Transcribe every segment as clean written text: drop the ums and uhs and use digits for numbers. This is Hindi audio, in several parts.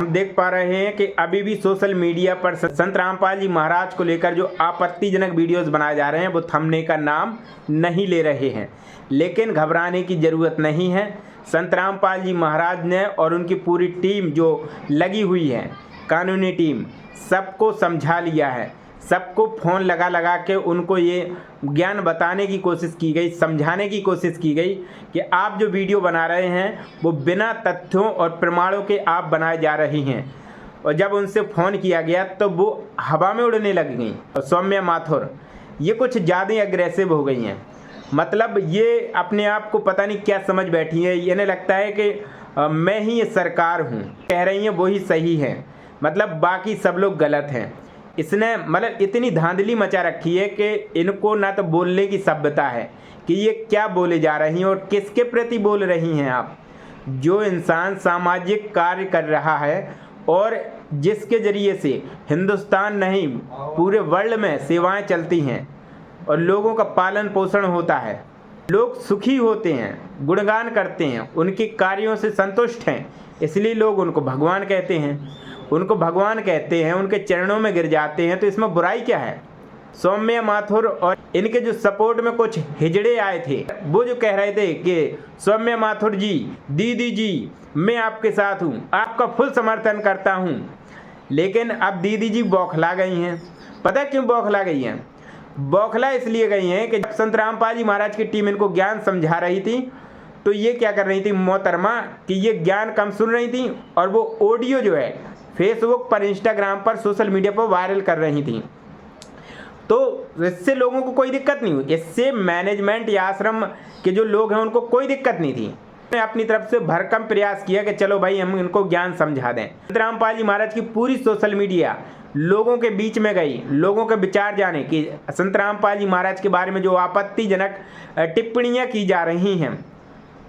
हम देख पा रहे हैं कि अभी भी सोशल मीडिया पर संत रामपाल जी महाराज को लेकर जो आपत्तिजनक वीडियोस बनाए जा रहे हैं वो थंबनेल का नाम नहीं ले रहे हैं, लेकिन घबराने की ज़रूरत नहीं है। संत रामपाल जी महाराज ने और उनकी पूरी टीम जो लगी हुई है, कानूनी टीम, सबको समझा लिया है। सबको फ़ोन लगा लगा के उनको ये ज्ञान बताने की कोशिश की गई, समझाने की कोशिश की गई कि आप जो वीडियो बना रहे हैं वो बिना तथ्यों और प्रमाणों के आप बनाए जा रही हैं। और जब उनसे फ़ोन किया गया तो वो हवा में उड़ने लग गई। और सौम्या माथुर ये कुछ ज़्यादा ही अग्रेसिव हो गई हैं। मतलब ये अपने आप को पता नहीं क्या समझ बैठी है। इन्हें लगता है कि मैं ही ये सरकार हूँ, कह रही हैं वो ही सही है, मतलब बाकी सब लोग गलत हैं। इसने मतलब इतनी धांधली मचा रखी है कि इनको ना तो बोलने की सभ्यता है कि ये क्या बोले जा रही हैं और किसके प्रति बोल रही हैं आप। जो इंसान सामाजिक कार्य कर रहा है और जिसके ज़रिए से हिंदुस्तान नहीं पूरे वर्ल्ड में सेवाएं चलती हैं और लोगों का पालन पोषण होता है, लोग सुखी होते हैं, गुणगान करते हैं, उनके कार्यों से संतुष्ट हैं, इसलिए लोग उनको भगवान कहते हैं। उनको भगवान कहते हैं, उनके चरणों में गिर जाते हैं, तो इसमें बुराई क्या है। सौम्या माथुर और इनके जो सपोर्ट में कुछ हिजड़े आए थे, वो जो कह रहे थे कि सौम्या माथुर जी, दीदी जी, मैं आपके साथ हूँ, आपका फुल समर्थन करता हूँ। लेकिन अब दीदी जी बौखला गई हैं। पता क्यों बौखला गई हैं? बौखला इसलिए गई हैं कि जब संत रामपाल जी महाराज की टीम इनको ज्ञान समझा रही थी तो ये क्या कर रही थी मोहतरमा कि ये ज्ञान कम सुन रही थी और वो ऑडियो जो है फेसबुक पर, इंस्टाग्राम पर, सोशल मीडिया पर वायरल कर रही थी। तो इससे लोगों को कोई दिक्कत नहीं हुई, इससे मैनेजमेंट या आश्रम के जो लोग हैं उनको कोई दिक्कत नहीं थी। उन्होंने अपनी तरफ से भरकम प्रयास किया कि चलो भाई हम इनको ज्ञान समझा दें। संत रामपाल जी महाराज की पूरी सोशल मीडिया लोगों के बीच में गई, लोगों के विचार जाने कि संत रामपाल जी महाराज के बारे में जो आपत्तिजनक टिप्पणियाँ की जा रही हैं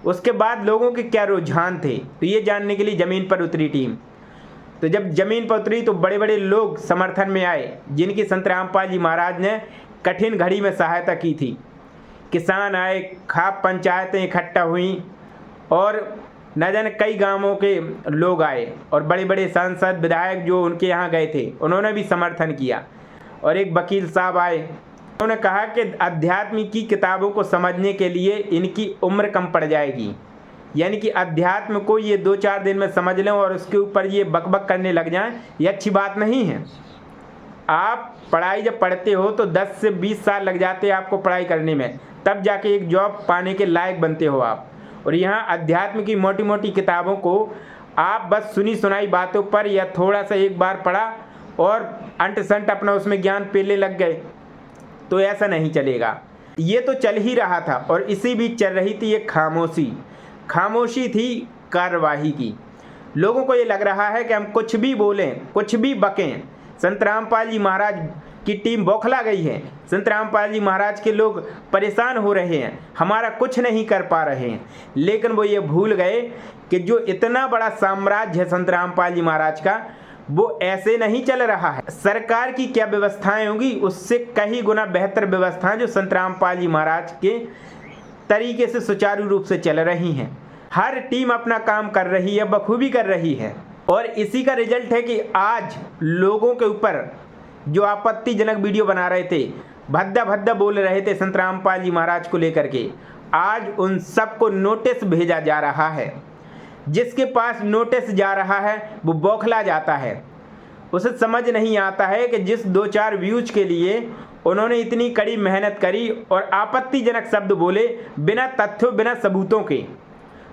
उसके बाद लोगों के क्या रुझान थे, तो ये जानने के लिए ज़मीन पर उतरी टीम। तो जब ज़मीन पर उतरी तो बड़े बड़े लोग समर्थन में आए जिनकी संत रामपाल जी महाराज ने कठिन घड़ी में सहायता की थी। किसान आए, खाप पंचायतें इकट्ठा हुई और न जाने कई गांवों के लोग आए और बड़े बड़े सांसद, विधायक जो उनके यहाँ गए थे उन्होंने भी समर्थन किया। और एक वकील साहब आए, उन्होंने कहा कि अध्यात्म की किताबों को समझने के लिए इनकी उम्र कम पड़ जाएगी, यानी कि अध्यात्म को ये 2-4 दिन में समझ लें और उसके ऊपर ये बकबक करने लग जाएं, ये अच्छी बात नहीं है। आप पढ़ाई जब पढ़ते हो तो 10 से 20 साल लग जाते हैं आपको पढ़ाई करने में, तब जाके एक जॉब पाने के लायक बनते हो आप। और यहाँ अध्यात्म की मोटी मोटी किताबों को आप बस सुनी सुनाई बातों पर या थोड़ा सा एक बार पढ़ा और अंट संट अपना उसमें ज्ञान पेले लग गए, तो ऐसा नहीं चलेगा। ये तो चल ही रहा था और इसी बीच चल रही थी एक खामोशी थी कार्यवाही की। लोगों को ये लग रहा है कि हम कुछ भी बोलें, कुछ भी बकें, संत रामपाल जी महाराज की टीम बौखला गई है, संत रामपाल जी महाराज के लोग परेशान हो रहे हैं, हमारा कुछ नहीं कर पा रहे हैं। लेकिन वो ये भूल गए कि जो इतना बड़ा साम्राज्य है संत रामपाल जी महाराज का, वो ऐसे नहीं चल रहा है। सरकार की क्या व्यवस्थाएं होंगी उससे कहीं गुना बेहतर व्यवस्थाएं जो संत रामपाल जी महाराज के तरीके से सुचारू रूप से चल रही हैं। हर टीम अपना काम कर रही है, बखूबी कर रही है। और इसी का रिजल्ट है कि आज लोगों के ऊपर जो आपत्तिजनक वीडियो बना रहे थे, भद्दा भद्दा बोल रहे थे संत रामपाल जी महाराज को लेकर के, आज उन सबको नोटिस भेजा जा रहा है। जिसके पास नोटिस जा रहा है वो बौखला जाता है। उसे समझ नहीं आता है कि जिस 2-4 व्यूज के लिए उन्होंने इतनी कड़ी मेहनत करी और आपत्तिजनक शब्द बोले बिना तथ्यों, बिना सबूतों के,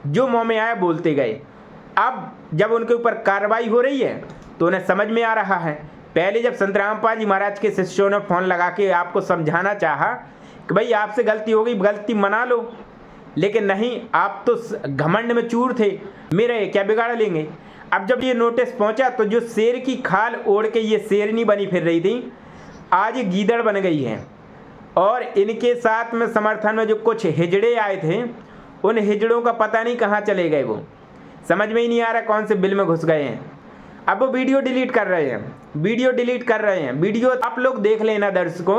जो मुंह में आया बोलते गए। अब जब उनके ऊपर कार्रवाई हो रही है तो उन्हें समझ में आ रहा है। पहले जब संत रामपाल जी महाराज के शिष्यों ने फ़ोन लगा के आपको समझाना चाहा कि भाई आपसे गलती हो गई, गलती मना लो, लेकिन नहीं, आप तो घमंड में चूर थे, मेरे क्या बिगाड़ लेंगे। अब जब ये नोटिस पहुंचा तो जो शेर की खाल ओढ़ के ये शेरनी बनी फिर रही थी, आज ये गीदड़ बन गई है। और इनके साथ में समर्थन में जो कुछ हिजड़े आए थे, उन हिजड़ों का पता नहीं कहाँ चले गए, वो समझ में ही नहीं आ रहा कौन से बिल में घुस गए हैं। अब वो वीडियो डिलीट कर रहे हैं, वीडियो आप लोग देख लेना दर्शकों।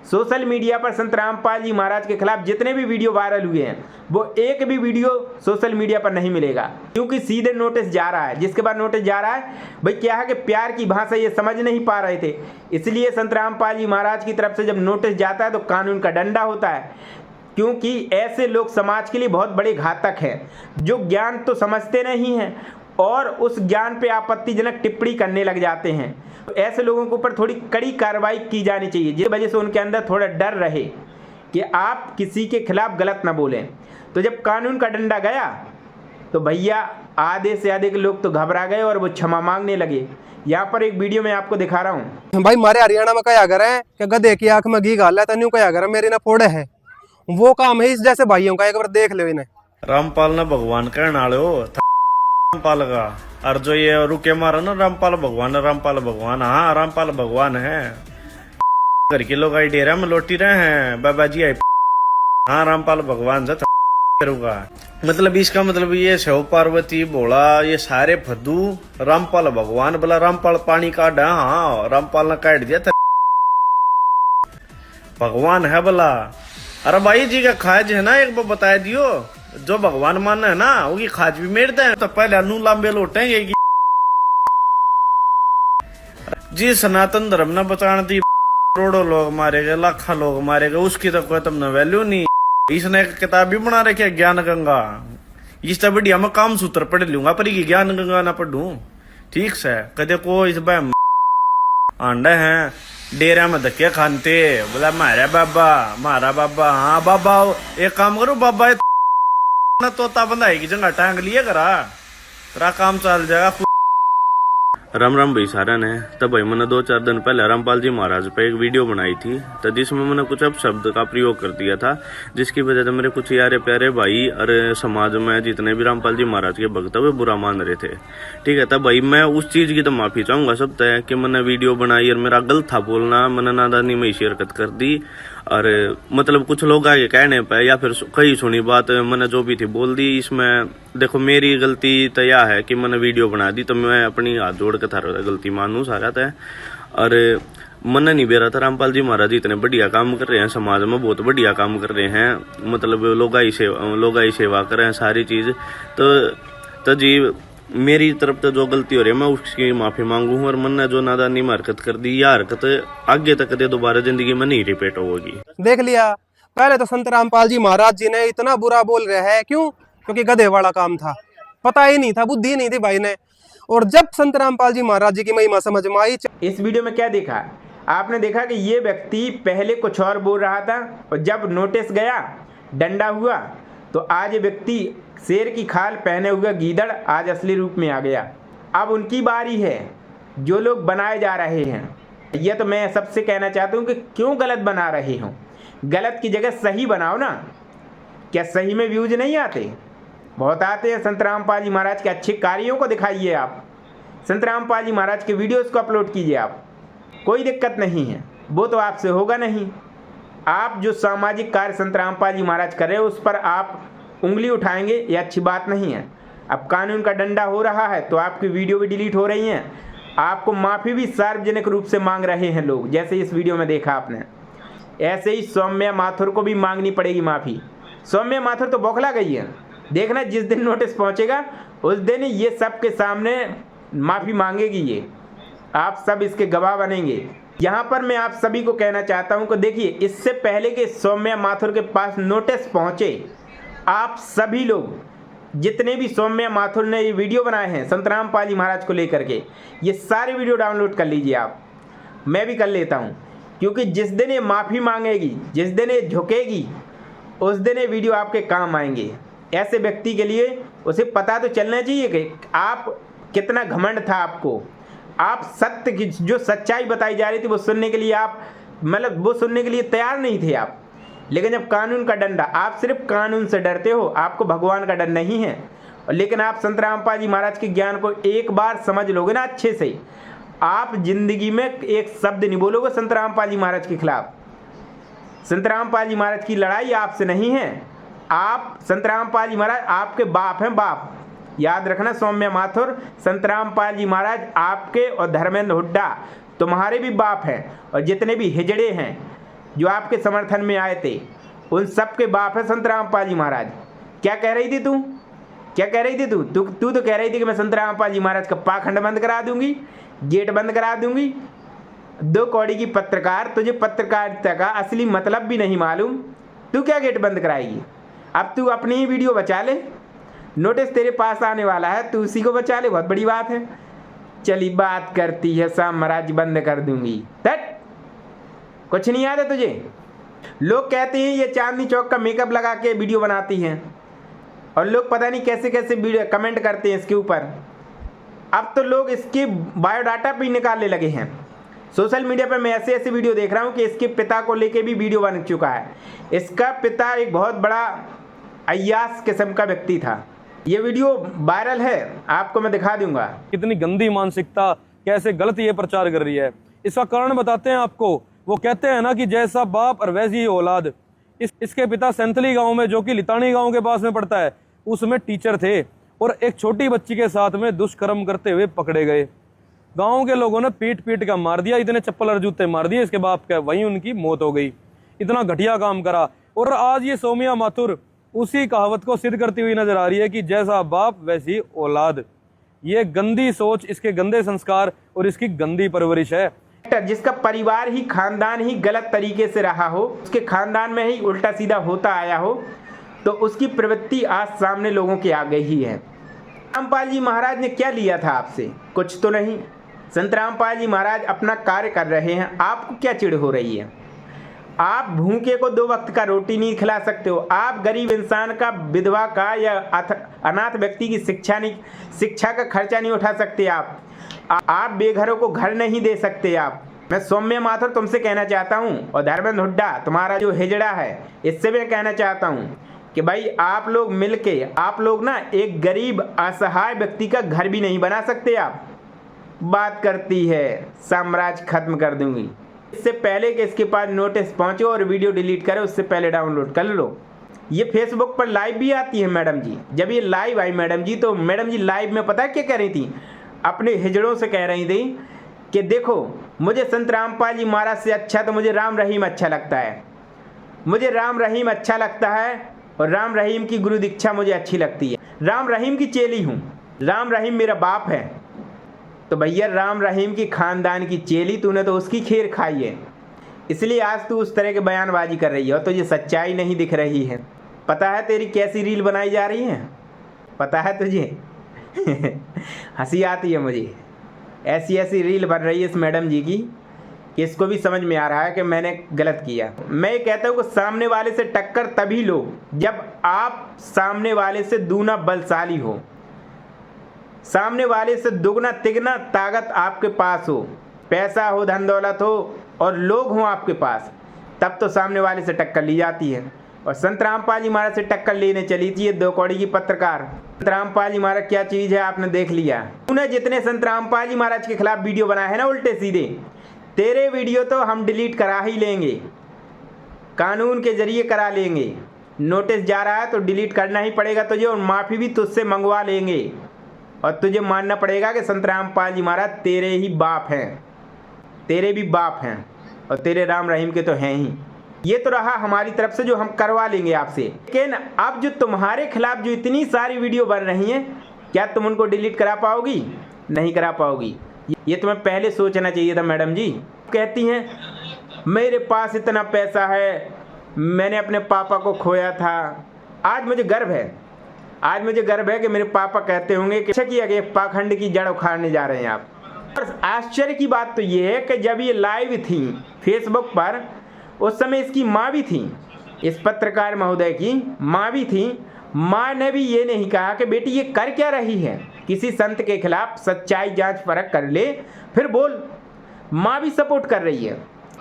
सोशल मीडिया पर संत रामपाल जी महाराज के खिलाफ जितने भी वीडियो वायरल हुए हैं वो एक भी वीडियो सोशल मीडिया पर नहीं मिलेगा, क्योंकि सीधे नोटिस जा रहा है। जिसके बाद नोटिस जा रहा है भाई क्या है कि प्यार की भाषा ये समझ नहीं पा रहे थे, इसलिए संत रामपाल जी महाराज की तरफ से जब नोटिस जाता है तो कानून का डंडा होता है, क्योंकि ऐसे लोग समाज के लिए बहुत बड़े घातक हैं जो ज्ञान तो समझते नहीं हैं और उस ज्ञान पे आपत्तिजनक टिप्पणी करने लग जाते हैं। तो ऐसे लोगों के ऊपर थोड़ी कड़ी कार्रवाई की जानी चाहिए, जिस वजह से उनके अंदर थोड़ा डर रहे कि आप किसी के खिलाफ गलत ना बोलें। तो जब कानून का डंडा गया तो भैया आधे से अधिक लोग तो घबरा गए और वो क्षमा मांगने लगे। यहाँ पर एक वीडियो में आपको दिखा रहा हूँ। भाई मारे हरियाणा में क्या कर है कि गधे की आंख में घी गाल है तन्यू क्या कर मेरी ना फोड़े है, वो काम है इस जैसे भाइयों का, एक बार देख लो इन्हें। रामपाल ने भगवान कहने वाले हो रामपाल का, और जो ये रुके मारो ना रामपाल भगवान, हाँ रामपाल भगवान है। घर के लोग आई डेरा में लौटी रहे हैं, बाबा जी आई, हाँ रामपाल भगवान से करूंगा। मतलब इसका मतलब ये शिव पार्वती भोला ये सारे फद्दू रामपाल भगवान बोला, रामपाल पानी काटा, हाँ रामपाल ने काट दिया था, भगवान है बोला। अरे भाई जी का खाज है ना, एक बार बता दियो, जो भगवान मानना है ना वो खाज भी मेरते हैं तो पहले अनु लांबे लौटेंगे जी। सनातन धर्म न बचाने दी करोड़ों लोग मारे गए, लाखों लोग मारे गए, उसकी तो कोई तुमने वैल्यू नहीं। इसने एक किताब भी बना रखी है ज्ञान गंगा, इससे बढ़िया मैं काम सूत्र पढ़ लूंगा पर ये ज्ञान गंगा ना पढ़ू, ठीक से। कदे को इस बार आंडे हैं डेरा में धक्के खानते, बोला मारा बाबा, हाँ बाबा एक काम करो बाबा ना तोता बंधाई की जगह टांग लिए करा, तेरा काम चल जाएगा। राम राम भाई सारा ने। तब भाई मैंने 2-4 दिन पहले रामपाल जी महाराज पे एक वीडियो बनाई थी, तो जिसमें मैंने कुछ अपशब्द का प्रयोग कर दिया था, जिसकी वजह से मेरे कुछ यारे प्यारे भाई और समाज में जितने भी रामपाल जी महाराज के भक्त वे बुरा मान रहे थे, ठीक है। तब भाई मैं उस चीज की तो माफी चाहूंगा सब तय कि मैंने वीडियो बनाई और मेरा गलत था बोलना, मैंने नादानी में ऐसी हरकत कर दी, और मतलब कुछ लोग आगे कहने पे या फिर कहीं सुनी बात मैंने जो भी थी बोल दी। इसमें देखो मेरी गलती तो यह है कि मैंने वीडियो बना दी, तो मैं अपनी हाथ जोड़ के थारा गलती मानू सारा था। और मन नहीं बेरा था, रामपाल जी महाराज इतने बढ़िया काम कर रहे हैं, समाज में बहुत बढ़िया काम कर रहे हैं, मतलब लोग आई सेवा कर रहे हैं सारी चीज। तो जी मेरी तरफ से जो गलती हो रही है मैं उसकी माफी मांगू हूँ, और मन ने जो नादानी में हरकत कर दी या हरकत आगे तक दे दोबारा जिंदगी में नहीं रिपीट होगी। देख लिया, पहले तो संत रामपाल जी महाराज जी ने इतना बुरा बोल रहे हैं, क्यों? क्योंकि गधे वाला काम था, पता ही नहीं था, बुद्धि नहीं थी भाई ने। और जब संत रामपाल जी महाराज जी की महिमा समझ में आई। इस वीडियो में क्या देखा आपने? देखा कि ये व्यक्ति पहले कुछ और बोल रहा था और जब नोटिस गया डंडा हुआ तो आज ये व्यक्ति शेर की खाल पहने हुए गीदड़ आज असली रूप में आ गया। अब उनकी बारी है, जो लोग बनाए जा रहे हैं। ये तो मैं सबसे कहना चाहता हूँ कि क्यों गलत बना रहे हो, गलत की जगह सही बनाओ ना। क्या सही में व्यूज नहीं आते? बहुत आते हैं। संत रामपाल जी महाराज के अच्छे कार्यों को दिखाइए आप, संत रामपाल जी महाराज के वीडियोस को अपलोड कीजिए आप, कोई दिक्कत नहीं है। वो तो आपसे होगा नहीं। आप जो सामाजिक कार्य संत रामपाल जी महाराज कर रहे हो उस पर आप उंगली उठाएंगे, ये अच्छी बात नहीं है। अब कानून का डंडा हो रहा है तो आपकी वीडियो भी डिलीट हो रही हैं, आपको माफ़ी भी सार्वजनिक रूप से मांग रहे हैं लोग, जैसे इस वीडियो में देखा आपने। ऐसे ही सौम्या माथुर को भी मांगनी पड़ेगी माफ़ी। सौम्या माथुर तो बौखला गई है, देखना जिस दिन नोटिस पहुंचेगा उस दिन ये सबके सामने माफ़ी मांगेगी, ये आप सब इसके गवाह बनेंगे। यहाँ पर मैं आप सभी को कहना चाहता हूँ कि देखिए, इससे पहले कि सौम्या माथुर के पास नोटिस पहुँचे, आप सभी लोग जितने भी सौम्या माथुर ने ये वीडियो बनाए हैं संत रामपाल जी महाराज को लेकर के, ये सारे वीडियो डाउनलोड कर लीजिए आप, मैं भी कर लेता हूँ, क्योंकि जिस दिन ये माफ़ी मांगेगी, जिस दिन ये झुकेगी, उस दिन ये वीडियो आपके काम आएंगे। ऐसे व्यक्ति के लिए उसे पता तो चलना चाहिए कि आप कितना घमंड था आपको, आप सत्य की जो सच्चाई बताई जा रही थी वो सुनने के लिए आप मतलब वो सुनने के लिए तैयार नहीं थे आप। लेकिन जब कानून का डंडा, आप सिर्फ कानून से डरते हो, आपको भगवान का डर नहीं है। लेकिन आप संत रामपाल जी महाराज के ज्ञान को एक बार समझ लोगे ना अच्छे से, आप जिंदगी में एक शब्द नहीं बोलोगे संत रामपाल जी महाराज के खिलाफ। संत रामपाल जी महाराज की लड़ाई आपसे नहीं है। आप संत रामपाल जी महाराज आपके बाप हैं, बाप। याद रखना सौम्या माथुर, संत रामपाल जी महाराज आपके और धर्मेंद्र हुड्डा तुम्हारे भी बाप हैं, और जितने भी हिजड़े हैं जो आपके समर्थन में आए थे उन सब के बाप है संत रामपाल जी महाराज। क्या कह रही थी तू? क्या कह रही थी तू तो कह रही थी कि मैं संत रामपाल जी महाराज का पाखंड बंद करा दूंगी, गेट बंद करा दूंगी। 2 कौड़ी की पत्रकार, तुझे पत्रकारिता का असली मतलब भी नहीं मालूम, तू क्या गेट बंद कराएगी? अब तू अपनी ही वीडियो बचा ले, नोटिस तेरे पास आने वाला है, तू उसी को बचा ले, बहुत बड़ी बात है। चली बात करती है साम्राज्य बंद कर दूंगी, तट कुछ नहीं याद है तुझे? लोग कहते हैं ये चांदनी चौक का मेकअप लगा के वीडियो बनाती हैं, और लोग पता नहीं कैसे कैसे वीडियो कमेंट करते हैं इसके ऊपर। अब तो लोग इसके बायोडाटा भी निकालने लगे हैं। सोशल मीडिया पर मैं ऐसे ऐसे वीडियो देख रहा हूँ कि इसके पिता को लेके भी वीडियो बन चुका है। इसका पिता एक बहुत बड़ा अय्यास किस्म का व्यक्ति था। ये वीडियो वायरल है, आपको मैं दिखा दूंगा। कितनी गंदी मानसिकता, कैसे गलत ये प्रचार कर रही है। इसका कारण बताते हैं आपको। वो कहते हैं ना कि जैसा बाप और वैसी ही औलाद। इसके पिता सेंथली गांव में, जो कि लितानी गांव के पास में पड़ता है, उसमें टीचर थे और एक छोटी बच्ची के साथ में दुष्कर्म करते हुए पकड़े गए। गांव के लोगों ने पीट पीट का मार दिया, इतने चप्पल और जूते मार दिए इसके बाप का, वहीं उनकी मौत हो गई। इतना घटिया काम करा। और आज ये सौम्या माथुर उसी कहावत को सिद्ध करती हुई नजर आ रही है कि जैसा बाप वैसी औलाद। ये गंदी सोच, इसके गंदे संस्कार और इसकी गंदी परवरिश है। जिसका परिवार ही, खानदान ही गलत तरीके से रहा हो, उसके खानदान में ही उल्टा सीधा होता आया हो, तो उसकी प्रवृत्ति आज सामने लोगों के आगे ही है। रामपाल जी महाराज ने क्या लिया था आपसे? कुछ तो नहीं। संत रामपाल जी महाराज अपना कार्य कर रहे हैं, आपको क्या चिढ़ हो रही है? आप भूखे को 2 वक्त का रोटी नहीं खिला सकते हो। आप गरीब इंसान का, विधवा का या अनाथ व्यक्ति की शिक्षा का खर्चा नहीं उठा सकते। आप बेघरों को घर नहीं दे सकते। मैं सौम्या माथुर तुमसे कहना चाहता हूँ, और धर्मेंद्र हुड्डा तुम्हारा जो हिजड़ा है, इससे मैं कहना चाहता हूँ कि भाई आप लोग मिलके, आप लोग ना एक गरीब असहाय व्यक्ति का घर भी नहीं बना सकते। आप बात करती है साम्राज्य खत्म कर दूंगी। इससे पहले कि इसके पास नोटिस पहुंचे और वीडियो डिलीट करे, उससे पहले डाउनलोड कर लो। ये फेसबुक पर लाइव भी आती है मैडम जी। जब ये लाइव आई मैडम जी, तो मैडम जी लाइव में पता क्या कह रही थी? अपने हिजड़ों से कह रही थी कि देखो, मुझे संत रामपाल जी महाराज से अच्छा तो मुझे राम रहीम अच्छा लगता है। मुझे राम रहीम अच्छा लगता है, और राम रहीम की गुरु दीक्षा मुझे अच्छी लगती है। राम रहीम की चेली हूँ, राम रहीम मेरा बाप है। तो भैया राम रहीम की खानदान की चेली, तूने तो उसकी खीर खाई है, इसलिए आज तू उस तरह के बयानबाजी कर रही है, और तुझे सच्चाई नहीं दिख रही है। पता है तेरी कैसी रील बनाई जा रही है? पता है तुझे? हंसी आती है मुझे। ऐसी ऐसी रील बन रही है इस मैडम जी की कि इसको भी समझ में आ रहा है कि मैंने गलत किया। मैं ये कहता हूँ कि सामने वाले से टक्कर तभी लो जब आप सामने वाले से दूना बलशाली हो, सामने वाले से दुगना तिगना ताकत आपके पास हो, पैसा हो, धन दौलत हो और लोग हों आपके पास, तब तो सामने वाले से टक्कर ली जाती है। और संत रामपाल जी महाराज से टक्कर लेने चली थी ये 2 कौड़ी की पत्रकार। संत रामपाल जी महाराज क्या चीज़ है आपने देख लिया। तूने जितने संत रामपाल जी महाराज के खिलाफ वीडियो बनाए हैं ना उल्टे सीधे, तेरे वीडियो तो हम डिलीट करा ही लेंगे, कानून के जरिए करा लेंगे। नोटिस जा रहा है तो डिलीट करना ही पड़ेगा तुझे, और माफ़ी भी तुझसे मंगवा लेंगे, और तुझे मानना पड़ेगा कि संत रामपाल जी महाराज तेरे ही बाप हैं, तेरे भी बाप हैं, और तेरे राम रहीम के तो हैं ही। ये तो रहा हमारी तरफ से जो हम करवा लेंगे आपसे। लेकिन अब जो तुम्हारे खिलाफ जो इतनी सारी वीडियो बन रही हैं, क्या तुम उनको डिलीट करा पाओगी? नहीं करा पाओगी। ये तुम्हें पहले सोचना चाहिए था मैडम जी। कहती हैं मेरे पास इतना पैसा है, मैंने अपने पापा को खोया था। आज मुझे गर्व है, आज मुझे गर्व है कि मेरे पापा कहते होंगे कि अच्छा किया कि पाखंड की जड़ उखाड़ने जा रहे हैं आप। और आश्चर्य की बात तो ये है कि जब ये लाइव थी फेसबुक पर, उस समय इसकी माँ भी थी, इस पत्रकार महोदय की माँ भी थी। माँ ने भी ये नहीं कहा कि बेटी ये कर क्या रही है, किसी संत के खिलाफ सच्चाई जांच परख कर ले फिर बोल। माँ भी सपोर्ट कर रही है,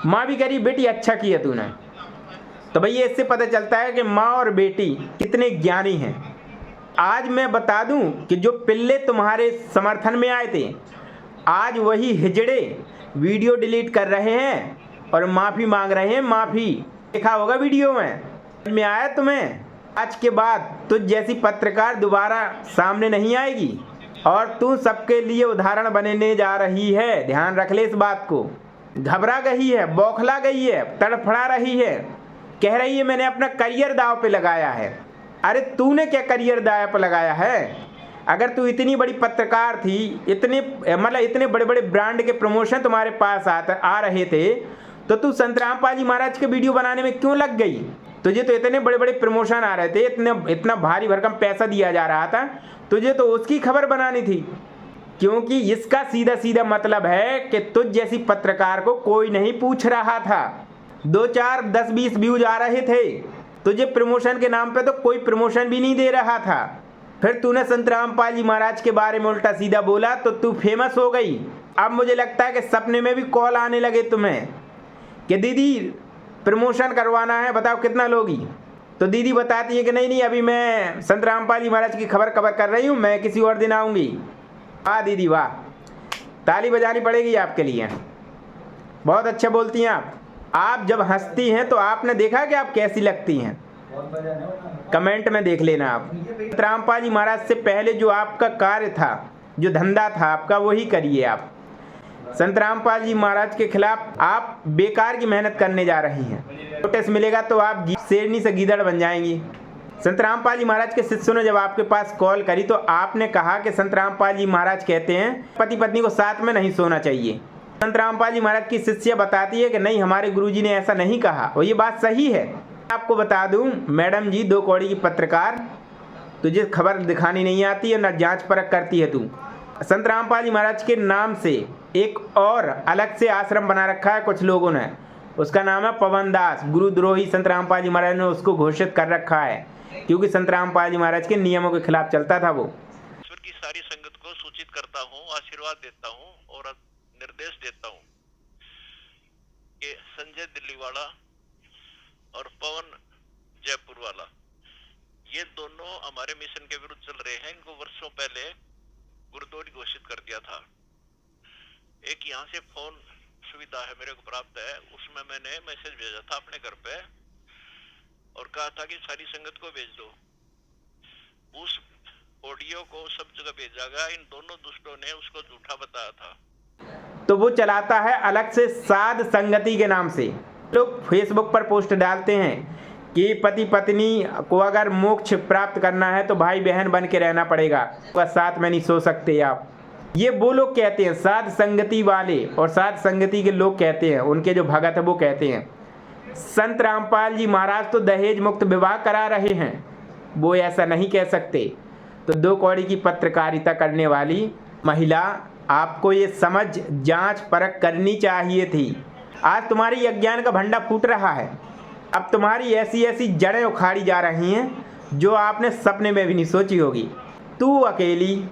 माँ भी कह रही बेटी अच्छा किया तूने। तो भैया इससे पता चलता है कि माँ और बेटी कितने ज्ञानी हैं। आज मैं बता दूं कि जो पिल्ले तुम्हारे समर्थन में आए थे, आज वही हिजड़े वीडियो डिलीट कर रहे हैं और माफ़ी मांग रहे हैं। माफ़ी देखा होगा वीडियो में आया तुम्हें? आज के बाद तुझ जैसी पत्रकार दोबारा सामने नहीं आएगी और तू सबके लिए उदाहरण बनने जा रही है। ध्यान रख ले इस बात को। घबरा गई है, बौखला गई है, तड़फड़ा रही है, कह रही है मैंने अपना करियर दांव पे लगाया है। अरे तूने क्या करियर दांव पे लगाया है? अगर तू इतनी बड़ी पत्रकार थी, इतने बड़े बड़े ब्रांड के प्रमोशन तुम्हारे पास आ रहे थे, तो तू संत रामपाल जी महाराज के वीडियो बनाने में क्यों लग गई? तुझे तो इतने बड़े बड़े प्रमोशन आ रहे थे, इतना भारी भरकम पैसा दिया जा रहा था, तुझे तो उसकी खबर बनानी थी। क्योंकि इसका सीधा सीधा मतलब है कि तुझ जैसी पत्रकार को कोई नहीं पूछ रहा था। 2 4 10 20 व्यूज आ रहे थे, तुझे प्रमोशन के नाम पे तो कोई प्रमोशन भी नहीं दे रहा था। फिर तूने संत रामपाल जी महाराज के बारे में उल्टा सीधा बोला तो तू फेमस हो गई। अब मुझे लगता है कि सपने में भी कॉल आने लगे तुम्हें कि दीदी प्रमोशन करवाना है, बताओ कितना लोगी? तो दीदी बताती है कि नहीं अभी मैं संत रामपाल जी महाराज की खबर कवर कर रही हूँ, मैं किसी और दिन आऊँगी। वाह दीदी वाह, ताली बजानी पड़ेगी आपके लिए, बहुत अच्छा बोलती हैं आप जब हंसती हैं तो आपने देखा कि आप कैसी लगती हैं? कमेंट में देख लेना आप। संत रामपाल जी महाराज से पहले जो आपका कार्य था, जो धंधा था आपका, वही करिए आप। संत रामपाल जी महाराज के खिलाफ आप बेकार की मेहनत करने जा रही हैं। नोटिस मिलेगा तो आप शेरनी से गीदड़ बन जाएंगी। संत रामपाल जी महाराज के शिष्यों ने जब आपके पास कॉल करी तो आपने कहा कि संत रामपाल जी महाराज कहते हैं पति पत्नी को साथ में नहीं सोना चाहिए। संत रामपाल जी महाराज की शिष्य बताती है कि नहीं, हमारे गुरुजी ने ऐसा नहीं कहा और ये बात सही है। आपको बता दूं मैडम जी, 2 कौड़ी की पत्रकार, तुझे खबर दिखानी नहीं आती है, न जांच परख करती है तू। संत रामपाल जी महाराज के नाम से एक और अलग से आश्रम बना रखा है कुछ लोगों ने, उसका नाम है पवन दास। गुरुद्रोही संत रामपाल जी महाराज ने उसको घोषित कर रखा है, क्योंकि संत रामपाल जी महाराज के नियमों के खिलाफ चलता था वो। ईश्वर की सारी संगत को सूचित करता हूँ, आशीर्वाद देता हूँ और निर्देश देता हूँ कि संजय दिल्ली वाला और पवन जयपुर वाला, ये दोनों हमारे मिशन के विरुद्ध चल रहे हैं। इनको वर्षों पहले गुरुद्रोही घोषित कर दिया था। एक यहाँ से फोन सुविधा है मेरे को प्राप्त है, उसमें मैंने मैसेज भेजा था अपने घर पे और कहा था कि सारी संगत को भेज दो। उस ऑडियो को सब जगह भेजा गया। इन दोनों दुष्टों ने उसको झूठा बताया था। तो वो चलाता है अलग से साध संगति के नाम से। लोग फेसबुक पर पोस्ट डालते हैं कि पति पत्नी को अगर मोक्ष प्राप्त करना है तो भाई बहन बन के रहना पड़ेगा, बस साथ में नहीं सो सकते आप। ये वो लोग कहते हैं, साध संगति वाले और साध संगति के लोग कहते हैं, उनके जो भगत है वो कहते हैं संत रामपाल जी महाराज तो दहेज मुक्त विवाह करा रहे हैं। वो ऐसा नहीं कह सकते। तो 2 कौड़ी की पत्रकारिता करने वाली महिला, आपको ये समझ जांच परख करनी चाहिए थी। आज तुम्हारी अज्ञान का भंडा फूट रहा है। अब तुम्हारी ऐसी ऐसी जड़ें उखाड़ी जा रही हैं जो आपने सपने में भी नहीं सोची होगी। तू अकेली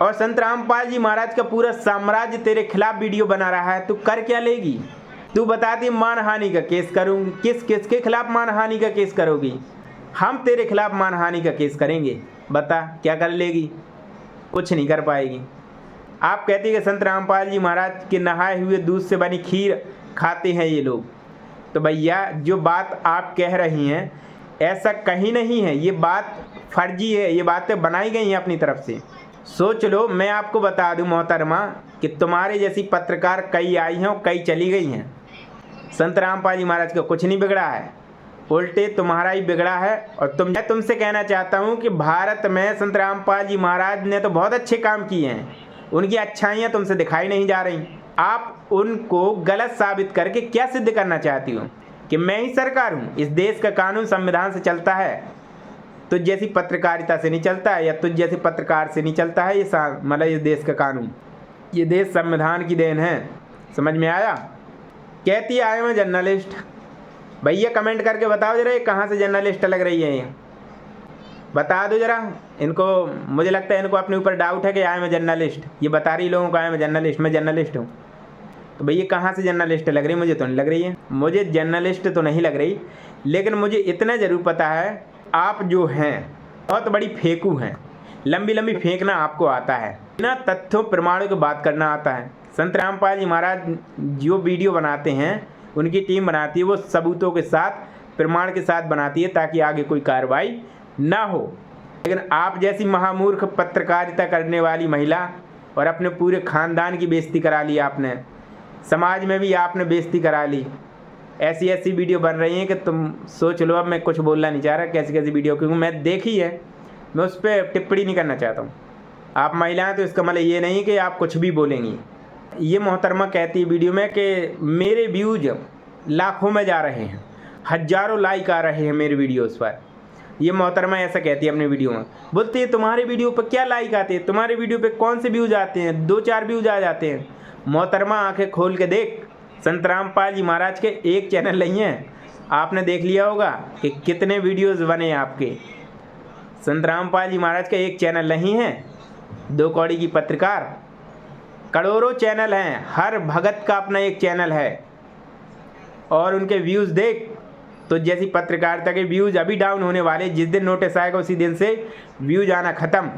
और संत रामपाल जी महाराज का पूरा साम्राज्य तेरे खिलाफ वीडियो बना रहा है, तू कर क्या लेगी? तू बताती मानहानि का केस करूँगी। किसके खिलाफ मानहानि का केस करोगी? हम तेरे खिलाफ मानहानि का केस करेंगे, बता क्या कर लेगी? कुछ नहीं कर पाएगी। आप कहती है कि संत रामपाल जी महाराज के नहाए हुए दूध से बनी खीर खाते हैं ये लोग। तो भैया जो बात आप कह रही हैं ऐसा कहीं नहीं है, ये बात फर्जी है, ये बातें बनाई गई हैं अपनी तरफ से। सोच लो, मैं आपको बता दूं मोहतरमा कि तुम्हारे जैसी पत्रकार कई आई हैं और कई चली गई हैं। संत रामपाल जी महाराज का कुछ नहीं बिगड़ा है, उल्टे तुम्हारा ही बिगड़ा है। और मैं तुमसे कहना चाहता हूँ कि भारत में संत रामपाल जी महाराज ने तो बहुत अच्छे काम किए हैं, उनकी अच्छाइयाँ तुमसे दिखाई नहीं जा रही। आप उनको गलत साबित करके क्या सिद्ध करना चाहती हो कि मैं ही सरकार हूँ? इस देश का कानून संविधान से चलता है, तुझ जैसी पत्रकारिता से नहीं चलता है, या तुझ जैसे पत्रकार से नहीं चलता है। ये देश का कानून, ये देश संविधान की देन है। समझ में आया? कहती आए मैं जर्नलिस्ट। भैया कमेंट करके बताओ जरा, ये कहाँ से जर्नलिस्ट लग रही है? ये बता दो जरा इनको। मुझे लगता है इनको अपने ऊपर डाउट है कि आए मैं जर्नलिस्ट। ये बता रही लोगों को आए मैं जर्नलिस्ट हूँ। तो भैया कहाँ से जर्नलिस्ट लग रही है? मुझे तो नहीं लग रही है। मुझे जर्नलिस्ट तो नहीं लग रही, लेकिन मुझे इतना ज़रूर पता है आप जो हैं बहुत बड़ी फेंकू हैं। लंबी लंबी फेंकना आपको आता है, बिना तथ्यों प्रमाणों की बात करना आता है। संत रामपाल जी महाराज जो वीडियो बनाते हैं, उनकी टीम बनाती है, वो सबूतों के साथ प्रमाण के साथ बनाती है ताकि आगे कोई कार्रवाई ना हो। लेकिन आप जैसी महामूर्ख पत्रकारिता करने वाली महिला और अपने पूरे ख़ानदान की बेइज्जती करा ली आपने, समाज में भी आपने बेइज्जती करा ली। ऐसी ऐसी वीडियो बन रही हैं कि तुम सोच लो। अब मैं कुछ बोलना नहीं चाह रहा कैसी कैसी वीडियो, क्योंकि मैं देखी है, मैं उस पर टिप्पणी नहीं करना चाहता हूँ। आप महिलाएं तो इसका मतलब ये नहीं कि आप कुछ भी बोलेंगी। ये मोहतरमा कहती है वीडियो में कि मेरे व्यूज लाखों में जा रहे हैं, हज़ारों लाइक आ रहे हैं मेरे वीडियोस पर। ये मोहतरमा ऐसा कहती है अपनी वीडियो में। बोलती है तुम्हारे वीडियो पर क्या लाइक आते हैं, तुम्हारे वीडियो पे कौन से व्यूज आते हैं, 2-4 व्यूज आ जाते हैं। मोहतरमा आंखें खोल के देख, संत रामपाल जी महाराज के एक चैनल नहीं है, आपने देख लिया होगा कि कितने वीडियोस बने आपके। संत रामपाल जी महाराज का एक चैनल नहीं है, 2 कौड़ी की पत्रकार, करोड़ों चैनल हैं। हर भगत का अपना एक चैनल है और उनके व्यूज़ देख तो जैसी पत्रकारिता के व्यूज़ अभी डाउन होने वाले, जिस दिन नोटिस आएगा उसी दिन से व्यूज आना ख़त्म।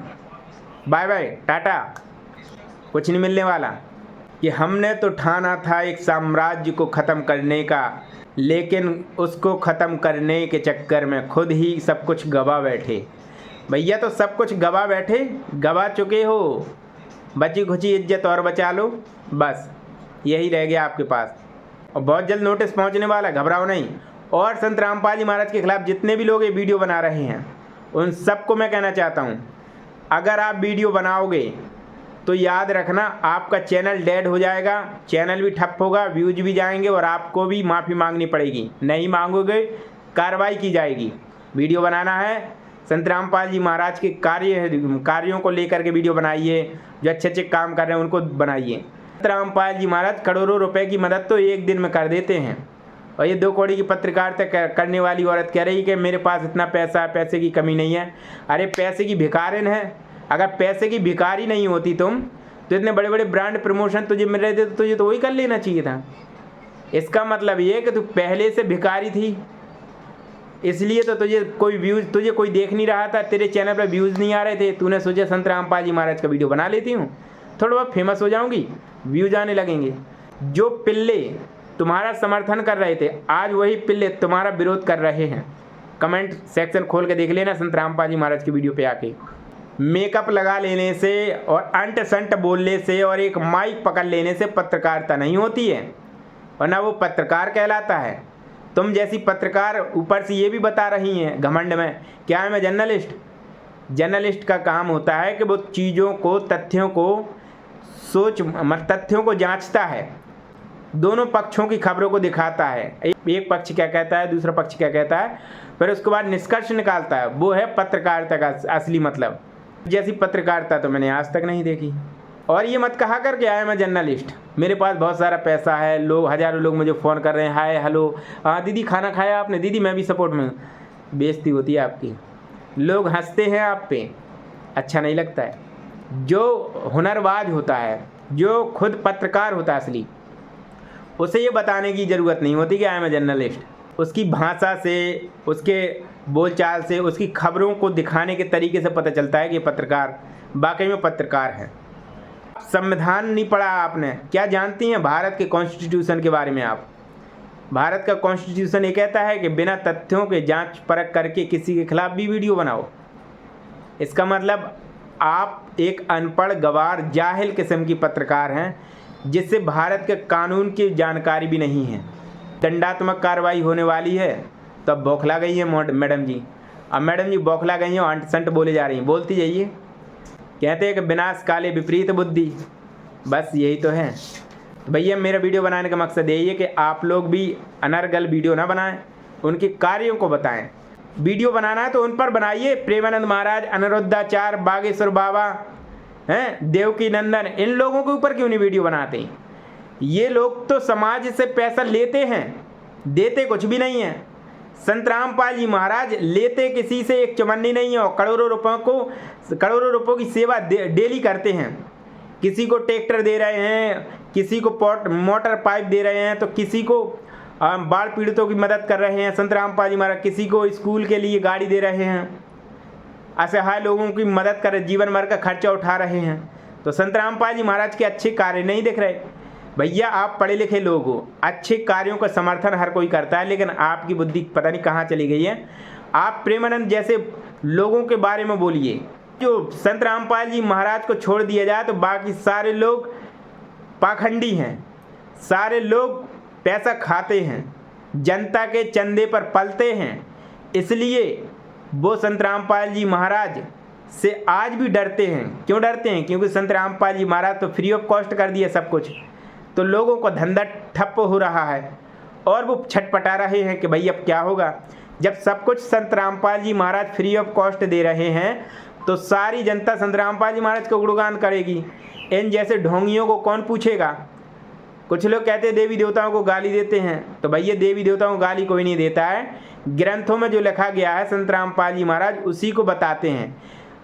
बाय बाय टाटा, कुछ नहीं मिलने वाला। कि हमने तो ठाना था एक साम्राज्य को ख़त्म करने का, लेकिन उसको ख़त्म करने के चक्कर में खुद ही सब कुछ गवा बैठे। भैया तो सब कुछ गवा बैठे, गवा चुके हो। बची खुची इज्जत और बचा लो, बस यही रह गया आपके पास। और बहुत जल्द नोटिस पहुंचने वाला, घबराओ नहीं। और संत रामपाल जी महाराज के खिलाफ जितने भी लोग ये वीडियो बना रहे हैं उन सबको मैं कहना चाहता हूं, अगर आप वीडियो बनाओगे तो याद रखना आपका चैनल डेड हो जाएगा, चैनल भी ठप होगा, व्यूज भी जाएंगे और आपको भी माफ़ी मांगनी पड़ेगी। नहीं मांगोगे कार्रवाई की जाएगी। वीडियो बनाना है, संत रामपाल जी महाराज के कार्यों को लेकर के वीडियो बनाइए, जो अच्छे अच्छे काम कर रहे हैं उनको बनाइए। संत रामपाल जी महाराज करोड़ों रुपए की मदद तो एक दिन में कर देते हैं, और ये 2 कौड़ी की पत्रकारिता करने वाली औरत कह रही कि मेरे पास इतना पैसा है, पैसे की कमी नहीं है। अरे पैसे की भिखारिन है। अगर पैसे की भिखारी नहीं होती तुम, तो इतने बड़े बड़े ब्रांड प्रमोशन तुझे मिल रहे थे तो तुझे तो वही कर लेना चाहिए था। इसका मतलब ये कि तू पहले से भिखारी थी, इसलिए तो तुझे कोई देख नहीं रहा था, तेरे चैनल पर व्यूज़ नहीं आ रहे थे। तूने सोचा संत रामपाल जी महाराज का वीडियो बना लेती हूँ, थोड़ा बहुत फेमस हो जाऊँगी, व्यूज़ आने लगेंगे। जो पिल्ले तुम्हारा समर्थन कर रहे थे, आज वही पिल्ले तुम्हारा विरोध कर रहे हैं। कमेंट सेक्शन खोल के देख लेना संत रामपाल जी महाराज की वीडियो पे आके। मेकअप लगा लेने से और अंट संट बोलने से और एक माइक पकड़ लेने से पत्रकारिता नहीं होती है, वरना वो पत्रकार कहलाता है। तुम जैसी पत्रकार ऊपर से ये भी बता रही हैं घमंड में, क्या है मैं जर्नलिस्ट। जर्नलिस्ट का काम होता है कि वो चीज़ों को, तथ्यों को जांचता है, दोनों पक्षों की खबरों को दिखाता है। एक पक्ष क्या कहता है, दूसरा पक्ष क्या कहता है, फिर उसके बाद निष्कर्ष निकालता है। वो है पत्रकारिता का असली मतलब। जैसी पत्रकारिता तो मैंने आज तक नहीं देखी। और ये मत कहा कर के आया मैं जर्नलिस्ट, मेरे पास बहुत सारा पैसा है, हज़ारों लोग मुझे फ़ोन कर रहे हैं, हाय हेलो, हाँ दीदी खाना खाया आपने, दीदी मैं भी सपोर्ट में। बेइज्जती होती है आपकी, लोग हंसते हैं आप पे, अच्छा नहीं लगता है। जो हुनरबाज होता है, जो खुद पत्रकार होता है असली, उसे ये बताने की ज़रूरत नहीं होती कि आई एम ए जर्नलिस्ट। उसकी भाषा से, उसके बोलचाल से, उसकी खबरों को दिखाने के तरीके से पता चलता है कि पत्रकार वाकई में पत्रकार है। संविधान नहीं पढ़ा आपने, क्या जानती हैं भारत के कॉन्स्टिट्यूशन के बारे में आप? भारत का कॉन्स्टिट्यूशन ये कहता है कि बिना तथ्यों के जांच परख करके किसी के खिलाफ भी वीडियो बनाओ। इसका मतलब आप एक अनपढ़, गवार, जाहिल किस्म की पत्रकार हैं, जिससे भारत के कानून की जानकारी भी नहीं है। दंडात्मक कार्रवाई होने वाली है तो अब बौखला गई है मैडम जी। अब मैडम जी बौखला गई हैं और अंट संट बोले जा रही हैं, बोलती जाइए। कहते हैं कि विनाश काले विपरीत बुद्धि, बस यही तो है। तो भैया मेरा वीडियो बनाने का मकसद यही है कि आप लोग भी अनर्गल वीडियो ना बनाएं, उनके कार्यों को बताएं। वीडियो बनाना है तो उन पर बनाइए। प्रेमानंद महाराज, अनिरुद्धाचार्य, बागेश्वर बाबा हैं, देवकी नंदन, इन लोगों के ऊपर क्यों नहीं वीडियो बनाते? ये लोग तो समाज से पैसा लेते हैं, देते कुछ भी नहीं है। संत रामपाल जी महाराज लेते किसी से एक चमन्नी नहीं है, और करोड़ों रुपयों की सेवा डेली करते हैं। किसी को ट्रैक्टर दे रहे हैं, किसी को मोटर पाइप दे रहे हैं, तो किसी को बाढ़ पीड़ितों की मदद कर रहे हैं संत रामपाल जी महाराज, किसी को स्कूल के लिए गाड़ी दे रहे हैं, असहाय लोगों की मदद कर, जीवन भर का खर्चा उठा रहे हैं। तो संत रामपाल जी महाराज के अच्छे कार्य नहीं दिख रहे। भैया आप पढ़े लिखे लोग हो, अच्छे कार्यों का समर्थन हर कोई करता है, लेकिन आपकी बुद्धि पता नहीं कहाँ चली गई है। आप प्रेमानंद जैसे लोगों के बारे में बोलिए। जो संत रामपाल जी महाराज को छोड़ दिया जाए तो बाकी सारे लोग पाखंडी हैं, सारे लोग पैसा खाते हैं, जनता के चंदे पर पलते हैं। इसलिए वो संत रामपाल जी महाराज से आज भी डरते हैं। क्यों डरते हैं? क्योंकि संत रामपाल जी महाराज तो फ्री ऑफ कॉस्ट कर दिया सब कुछ, तो लोगों का धंधा ठप हो रहा है और वो छटपटा रहे हैं कि भाई अब क्या होगा। जब सब कुछ संत रामपाल जी महाराज फ्री ऑफ कॉस्ट दे रहे हैं तो सारी जनता संत रामपाल जी महाराज को गुणगान करेगी। इन जैसे ढोंगियों को कौन पूछेगा? कुछ लोग कहते हैं देवी देवताओं को गाली देते हैं, तो भैया देवी देवताओं को गाली कोई नहीं देता है। ग्रंथों में जो लिखा गया है संत रामपाल जी महाराज उसी को बताते हैं।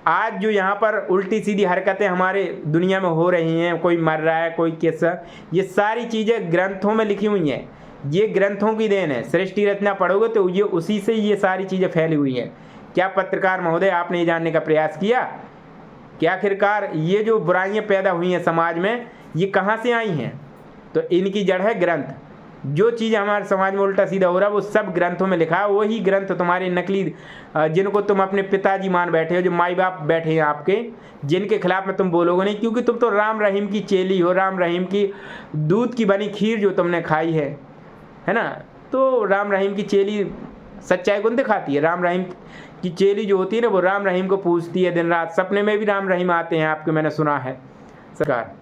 आज जो यहाँ पर उल्टी सीधी हरकतें हमारे दुनिया में हो रही हैं, कोई मर रहा है, कोई कैसा, ये सारी चीज़ें ग्रंथों में लिखी हुई हैं। ये ग्रंथों की देन है। सृष्टि रचना पढ़ोगे तो ये उसी से ये सारी चीज़ें फैली हुई हैं। क्या पत्रकार महोदय आपने ये जानने का प्रयास किया कि आखिरकार ये जो बुराइयाँ पैदा हुई हैं समाज में ये कहाँ से आई हैं? तो इनकी जड़ है ग्रंथ। जो चीज़ हमारे समाज में उल्टा सीधा हो रहा है वो सब ग्रंथों में लिखा है। वही ग्रंथ तुम्हारे नकली जिनको तुम अपने पिताजी मान बैठे हो, जो माई बाप बैठे हैं आपके, जिनके खिलाफ में तुम बोलोगे नहीं, क्योंकि तुम तो राम रहीम की चेली हो। राम रहीम की दूध की बनी खीर जो तुमने खाई है ना, तो राम रहीम की चेली सच्चाई कौन दिखाती है? राम रहीम की चेली जो होती है ना वो राम रहीम को पूछती है दिन रात। सपने में भी राम रहीम आते हैं आपके, मैंने सुना है सरकार।